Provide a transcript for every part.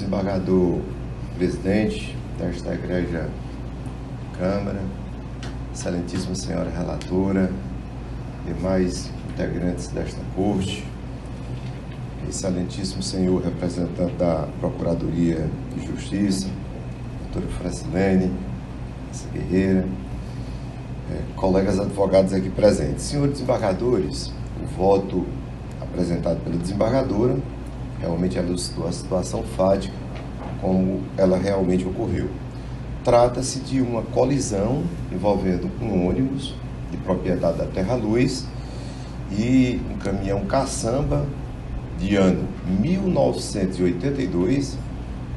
desembargador presidente desta Egrégia Câmara, excelentíssima senhora relatora, demais integrantes desta corte, excelentíssimo senhor representante da Procuradoria de Justiça, doutora Francilene Guerreira, colegas advogados aqui presentes. Senhores desembargadores, o voto apresentado pela desembargadora realmente elucidou a situação fática como ela realmente ocorreu. Trata-se de uma colisão envolvendo um ônibus de propriedade da Terra Luz e um caminhão caçamba de ano 1982,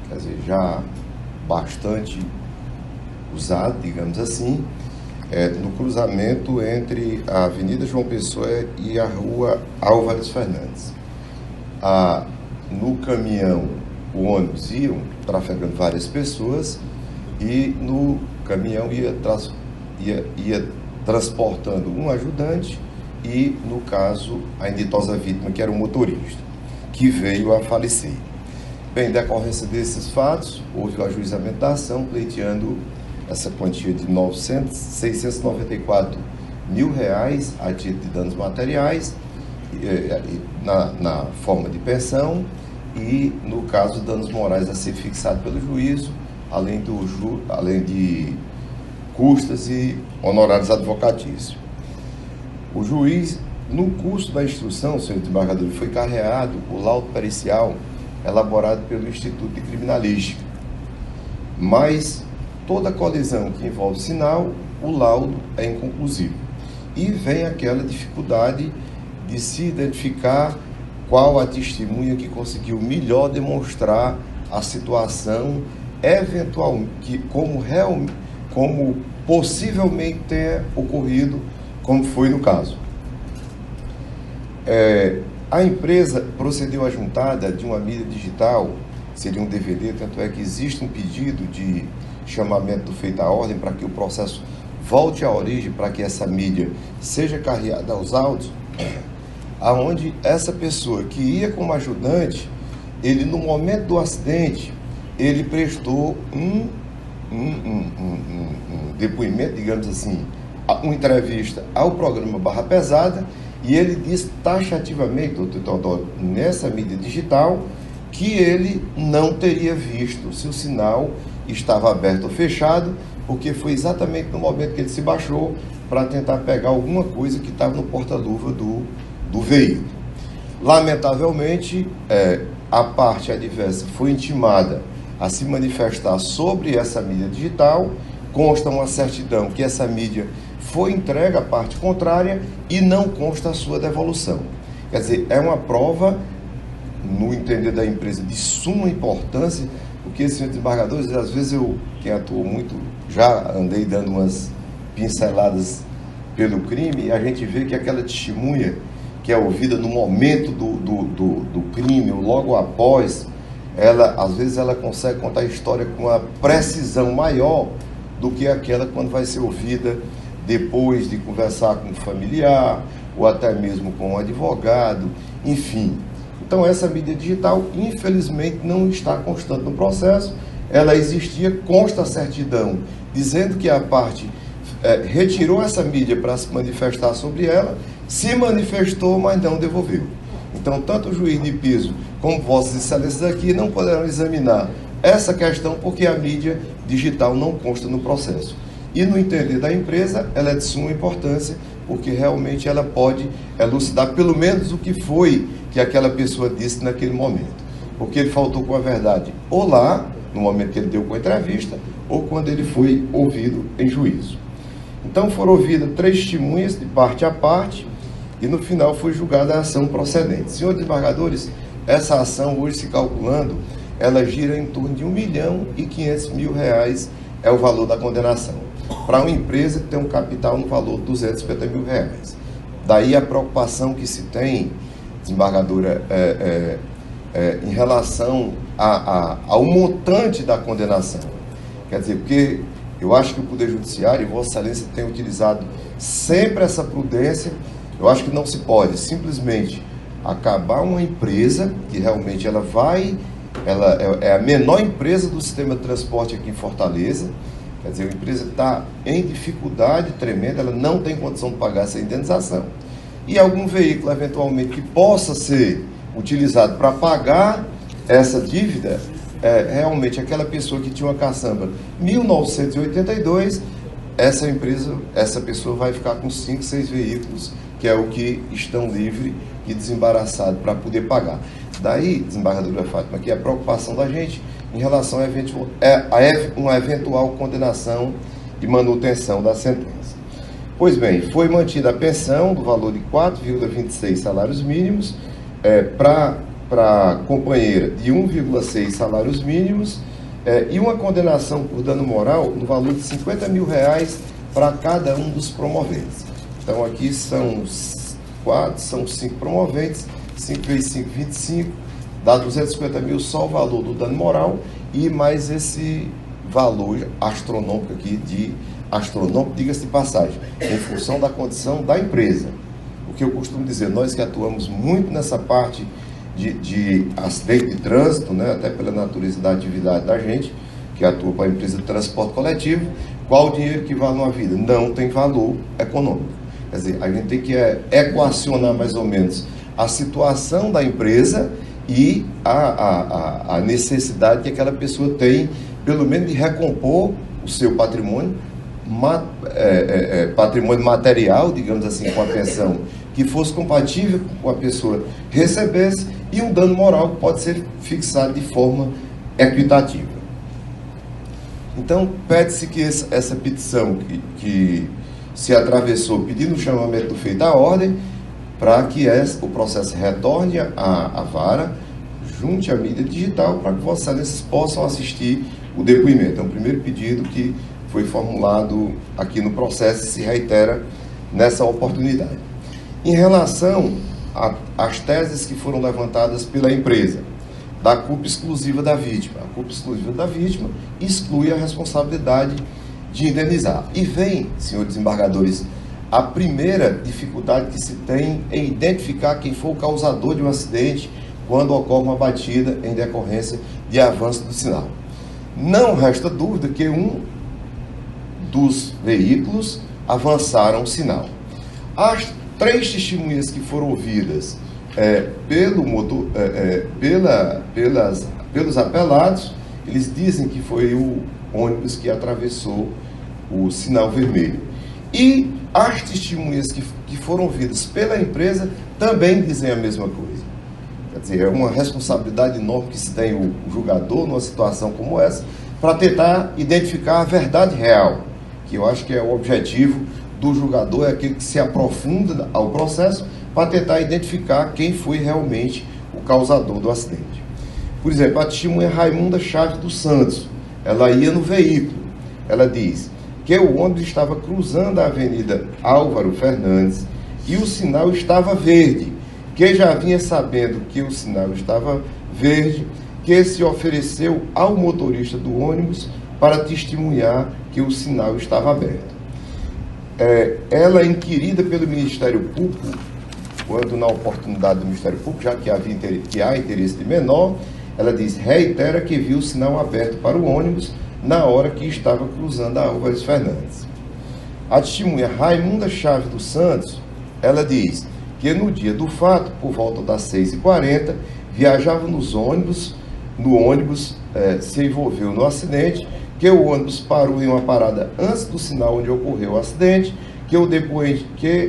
quer dizer, já bastante usado, digamos assim, no cruzamento entre a Avenida João Pessoa e a Rua Álvares Fernandes. No caminhão, o ônibus iam trafegando várias pessoas e no caminhão ia transportando um ajudante e, no caso, a inditosa vítima, que era o motorista, que veio a falecer. Bem, em decorrência desses fatos, houve o ajuizamento da ação, pleiteando essa quantia de R$ 694 mil a título de danos materiais, na forma de pensão, e, no caso, danos morais a ser fixado pelo juízo, além de custas e honorários advocatícios. O juiz, no curso da instrução, senhor desembargador, foi carreado o laudo pericial elaborado pelo Instituto de Criminalística. Mas toda colisão que envolve sinal, o laudo é inconclusivo. E vem aquela dificuldade de se identificar qual a testemunha que conseguiu melhor demonstrar a situação eventualmente, como possivelmente tenha ocorrido, como foi no caso. A empresa procedeu à juntada de uma mídia digital, seria um DVD, tanto é que existe um pedido de chamamento do feito à ordem para que o processo volte à origem, para que essa mídia seja carreada aos autos, aonde essa pessoa que ia como ajudante, ele no momento do acidente, ele prestou um depoimento, digamos assim, uma entrevista ao programa Barra Pesada, e ele diz taxativamente, doutor Teodoro, nessa mídia digital, que ele não teria visto se o sinal estava aberto ou fechado, porque foi exatamente no momento que ele se baixou para tentar pegar alguma coisa que estava no porta-luva do veículo. Lamentavelmente, a parte adversa foi intimada a se manifestar sobre essa mídia digital, consta uma certidão que essa mídia foi entregue à parte contrária e não consta a sua devolução. Quer dizer, é uma prova, no entender da empresa, de suma importância, porque, senhores desembargadores, às vezes quem atuou muito, já andei dando umas pinceladas pelo crime, e a gente vê que aquela testemunha que é ouvida no momento do crime, ou logo após, às vezes ela consegue contar a história com uma precisão maior do que aquela quando vai ser ouvida depois de conversar com um familiar, ou até mesmo com um advogado, enfim. Então, essa mídia digital, infelizmente, não está constante no processo. Ela existia, consta a certidão, dizendo que a parte retirou essa mídia para se manifestar sobre ela, se manifestou, mas não devolveu. Então, tanto o juiz de piso como vossas excelências aqui não poderão examinar essa questão porque a mídia digital não consta no processo. E, no entender da empresa, ela é de suma importância, porque realmente ela pode elucidar pelo menos o que foi que aquela pessoa disse naquele momento. Porque ele faltou com a verdade ou lá, no momento que ele deu com a entrevista, ou quando ele foi ouvido em juízo. Então foram ouvidas 3 testemunhas de parte a parte e no final foi julgada a ação procedente. Senhores desembargadores, essa ação hoje se calculando, ela gira em torno de R$1.500.000 é o valor da condenação. Para uma empresa que tem um capital no valor de R$250.000. Daí a preocupação que se tem, desembargadora, em relação ao montante da condenação. Quer dizer, porque eu acho que o Poder Judiciário e Vossa Excelência tem utilizado sempre essa prudência. Eu acho que não se pode simplesmente acabar uma empresa que realmente ela vai ela é a menor empresa do sistema de transporte aqui em Fortaleza. Quer dizer, a empresa está em dificuldade tremenda, ela não tem condição de pagar essa indenização. E algum veículo, eventualmente, que possa ser utilizado para pagar essa dívida, realmente aquela pessoa que tinha uma caçamba 1982, essa pessoa vai ficar com 5, 6 veículos, que é o que estão livres e desembaraçados para poder pagar. Daí, desembargadora Fátima, que é a preocupação da gente em relação a uma eventual condenação e manutenção da sentença. Pois bem, foi mantida a pensão do valor de 4,26 salários mínimos para a companheira de 1,6 salários mínimos e uma condenação por dano moral no valor de R$50 mil para cada um dos promoventes. Então aqui são 5 promoventes, 5 vezes 5, 25, dá 250 mil só o valor do dano moral e mais esse valor astronômico aqui, diga-se de passagem, em função da condição da empresa. O que eu costumo dizer, nós que atuamos muito nessa parte de acidente de trânsito, né, até pela natureza da atividade da gente, que atua para a empresa de transporte coletivo, qual o dinheiro que vale uma vida? Não tem valor econômico. Quer dizer, a gente tem que equacionar mais ou menos a situação da empresa e a necessidade que aquela pessoa tem, pelo menos, de recompor o seu patrimônio, patrimônio material, digamos assim, com a pensão, que fosse compatível com a pessoa recebesse, e um dano moral que pode ser fixado de forma equitativa. Então, pede-se que essa petição que se atravessou pedindo o chamamento do feito à ordem, para que o processo retorne à vara, junte à mídia digital, para que Vossas Excelências possam assistir o depoimento. É um primeiro pedido que foi formulado aqui no processo e se reitera nessa oportunidade. Em relação às teses que foram levantadas pela empresa, da culpa exclusiva da vítima. A culpa exclusiva da vítima exclui a responsabilidade de indenizar. E vem, senhores desembargadores, a primeira dificuldade que se tem em identificar quem foi o causador de um acidente quando ocorre uma batida em decorrência de avanço do sinal. Não resta dúvida que um dos veículos avançaram o sinal. As 3 testemunhas que foram ouvidas pelos apelados, eles dizem que foi o ônibus que atravessou o sinal vermelho. E as testemunhas que foram ouvidas pela empresa também dizem a mesma coisa. Quer dizer, é uma responsabilidade enorme que se tem o julgador numa situação como essa, para tentar identificar a verdade real, que eu acho que é o objetivo do julgador, é aquele que se aprofunda ao processo para tentar identificar quem foi realmente o causador do acidente. Por exemplo, a testemunha Raimunda Chaves dos Santos, ela ia no veículo, ela diz que o ônibus estava cruzando a Avenida Álvaro Fernandes e o sinal estava verde, que já vinha sabendo que o sinal estava verde, que se ofereceu ao motorista do ônibus para testemunhar que o sinal estava aberto. Ela é inquirida pelo Ministério Público, quando na oportunidade do Ministério Público, já que há interesse de menor, ela diz, reitera que viu o sinal aberto para o ônibus na hora que estava cruzando a Álvares Fernandes. A testemunha Raimunda Chaves dos Santos, ela diz que no dia do fato, por volta das 6h40, viajava no ônibus, se envolveu no acidente, que o ônibus parou em uma parada antes do sinal onde ocorreu o acidente, que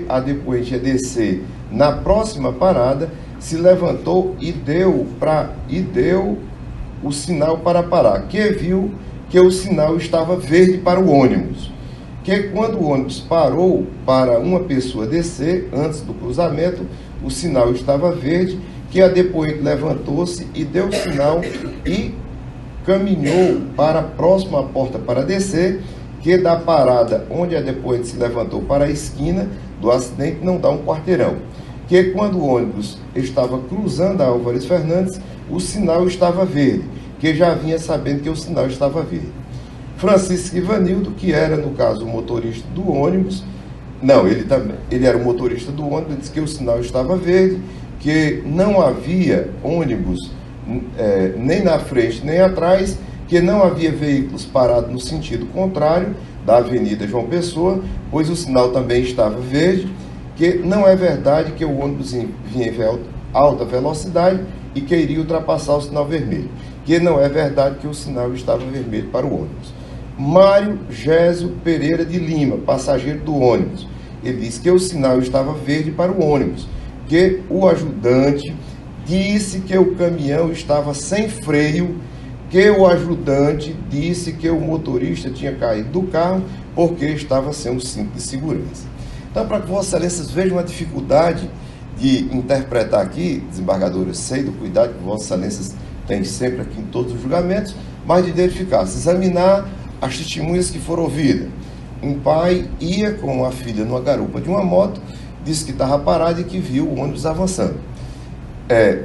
a depoente ia descer na próxima parada, se levantou e deu o sinal para parar, que viu que o sinal estava verde para o ônibus, que quando o ônibus parou para uma pessoa descer antes do cruzamento, o sinal estava verde, que a depoente levantou-se e deu o sinal e caminhou para a próxima porta para descer, que da parada onde a depoente se levantou para a esquina do acidente não dá um quarteirão. Que quando o ônibus estava cruzando a Álvares Fernandes, o sinal estava verde, que já vinha sabendo que o sinal estava verde. Francisco Ivanildo, que era, no caso, o motorista do ônibus, ele era o motorista do ônibus, disse que o sinal estava verde, que não havia ônibus nem na frente nem atrás, que não havia veículos parados no sentido contrário da Avenida João Pessoa, pois o sinal também estava verde, que não é verdade que o ônibus vinha em alta velocidade e que iria ultrapassar o sinal vermelho, que não é verdade que o sinal estava vermelho para o ônibus. Mário Gésio Pereira de Lima, passageiro do ônibus, ele disse que o sinal estava verde para o ônibus, que o ajudante disse que o caminhão estava sem freio, que o ajudante disse que o motorista tinha caído do carro porque estava sem o cinto de segurança. Então, para que Vossa Excelências vejam a dificuldade de interpretar aqui, desembargador, eu sei do cuidado que Vossa Excelências tem sempre aqui em todos os julgamentos, mas de verificar, se examinar as testemunhas que foram ouvidas. Um pai ia com a filha numa garupa de uma moto, disse que estava parado e que viu o ônibus avançando.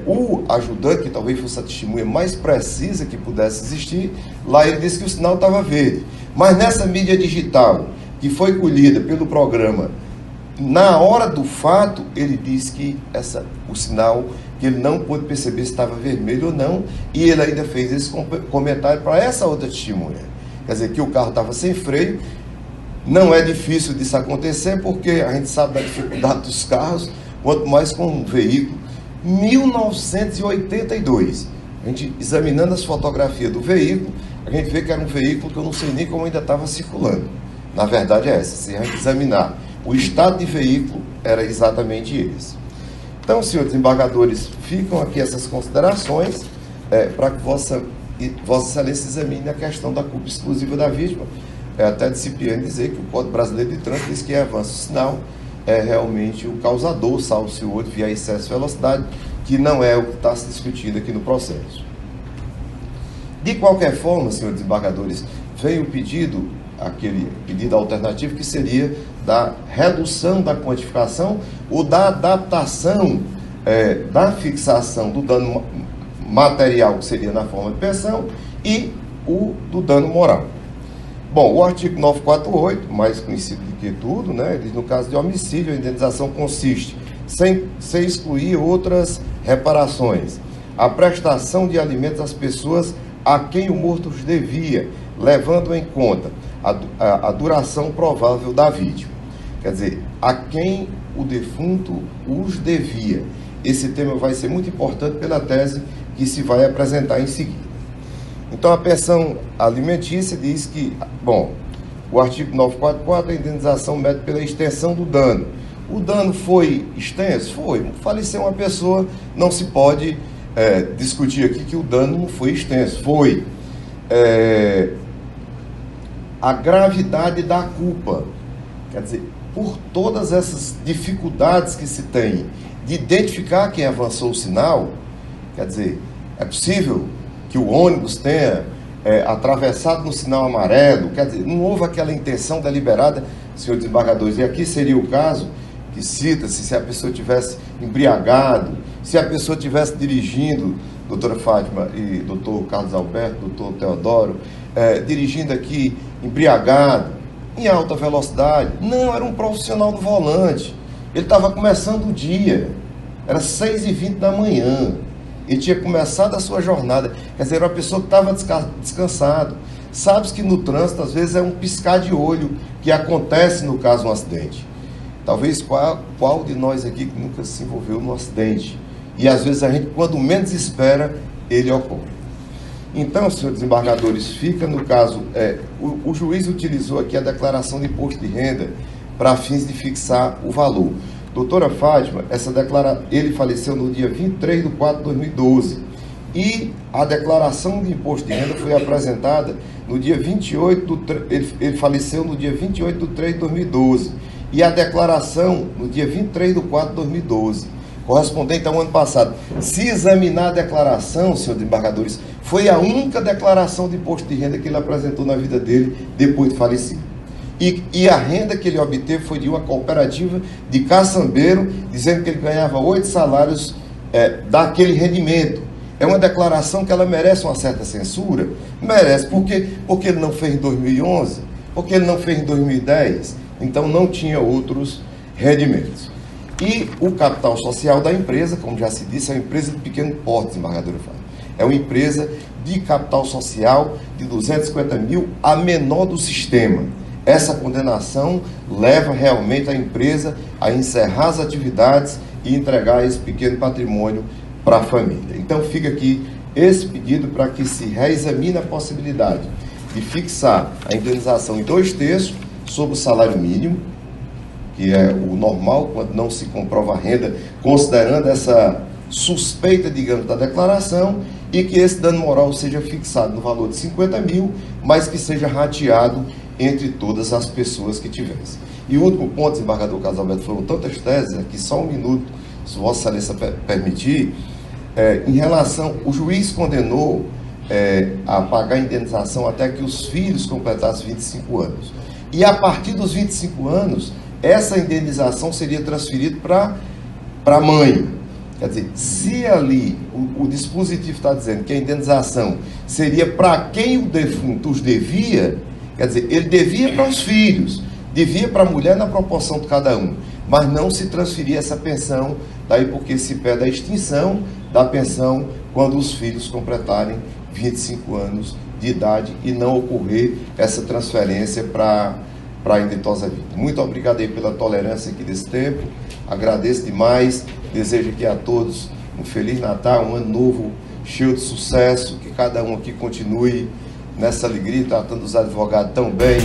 O ajudante, que talvez fosse a testemunha mais precisa que pudesse existir, lá ele disse que o sinal estava verde. Mas nessa mídia digital, que foi colhida pelo programa, na hora do fato, ele disse que o sinal, que ele não pôde perceber se estava vermelho ou não, e ele ainda fez esse comentário para essa outra testemunha. Quer dizer, que o carro estava sem freio. Não é difícil disso acontecer, porque a gente sabe da dificuldade dos carros, quanto mais com um veículo. 1982, a gente examinando as fotografias do veículo, a gente vê que era um veículo que eu não sei nem como ainda estava circulando. Na verdade é essa, se a gente examinar o estado de veículo, era exatamente esse. Então, senhores desembargadores, ficam aqui essas considerações para que Vossa Excelência examine a questão da culpa exclusiva da vítima. Até disciplinar dizer que o Código Brasileiro de Trânsito diz que avanço sinal é realmente o causador, salvo se o outro via excesso de velocidade, que não é o que está se discutindo aqui no processo. De qualquer forma, senhores desembargadores, vem o pedido, aquele pedido alternativo, que seria da redução da quantificação ou da adaptação da fixação do dano material, que seria na forma de pensão, e o do dano moral. Bom, o artigo 948, mais conhecido do que tudo, né, diz, no caso de homicídio, a indenização consiste, sem excluir outras reparações, a prestação de alimentos às pessoas a quem o morto os devia, levando em conta a duração provável da vítima. Quer dizer, a quem o defunto os devia. Esse tema vai ser muito importante pela tese que se vai apresentar em seguida. Então, a pensão alimentícia diz que, bom, o artigo 944, a indenização mede pela extensão do dano. O dano foi extenso? Foi. Faleceu uma pessoa, não se pode discutir aqui que o dano não foi extenso. Foi. A gravidade da culpa. Quer dizer, por todas essas dificuldades que se tem de identificar quem avançou o sinal, quer dizer, é possível que o ônibus tenha atravessado no sinal amarelo, quer dizer, não houve aquela intenção deliberada, senhores desembargadores, e aqui seria o caso que cita-se, se a pessoa tivesse embriagado, se a pessoa tivesse dirigindo, doutora Fátima e doutor Carlos Alberto, doutor Teodoro, dirigindo aqui embriagado, em alta velocidade. Não, era um profissional do volante, ele estava começando o dia, era 6h20 da manhã, ele tinha começado a sua jornada, quer dizer, era uma pessoa que estava descansado. Sabe-se que no trânsito, às vezes, é um piscar de olho que acontece no caso de um acidente. Talvez qual de nós aqui que nunca se envolveu num acidente? E às vezes a gente, quando menos espera, ele ocorre. Então, senhores desembargadores, fica no caso, o juiz utilizou aqui a declaração de imposto de renda para fins de fixar o valor. Doutora Fátima, ele faleceu no dia 23 de 4 de 2012 e a declaração de imposto de renda foi apresentada no dia 28 ele faleceu no dia 28 de 3 de 2012 e a declaração no dia 23 de 4 de 2012, correspondente ao ano passado. Se examinar a declaração, senhores desembargadores, foi a única declaração de imposto de renda que ele apresentou na vida dele depois de falecido. E a renda que ele obteve foi de uma cooperativa de caçambeiro, dizendo que ele ganhava 8 salários daquele rendimento. É uma declaração que ela merece uma certa censura? Merece. Por quê? Porque ele não fez em 2011, porque ele não fez em 2010, então não tinha outros rendimentos. E o capital social da empresa, como já se disse, é uma empresa de pequeno porte, desembargadora Fábio. É uma empresa de capital social de 250 mil, a menor do sistema. Essa condenação leva realmente a empresa a encerrar as atividades e entregar esse pequeno patrimônio para a família. Então fica aqui esse pedido para que se reexamine a possibilidade de fixar a indenização em 2/3 sobre o salário mínimo, que é o normal quando não se comprova a renda, considerando essa suspeita, digamos, da declaração, e que esse dano moral seja fixado no valor de 50 mil, mas que seja rateado entre todas as pessoas que tivessem. E o último ponto, desembargador Carlos Alberto, foram tantas teses, aqui só um minuto, se Vossa Excelência permitir, em relação, o juiz condenou a pagar a indenização até que os filhos completassem 25 anos. E a partir dos 25 anos, essa indenização seria transferida para a mãe. Quer dizer, se ali o dispositivo está dizendo que a indenização seria para quem o defunto os devia, quer dizer, ele devia para os filhos, devia para a mulher na proporção de cada um, mas não se transferia essa pensão, daí porque se pede a extinção da pensão quando os filhos completarem 25 anos de idade e não ocorrer essa transferência para a inditosa vida. Muito obrigado aí pela tolerância aqui desse tempo, agradeço demais, desejo aqui a todos um Feliz Natal, um ano novo cheio de sucesso, que cada um aqui continue nessa alegria, tratando os advogados tão bem,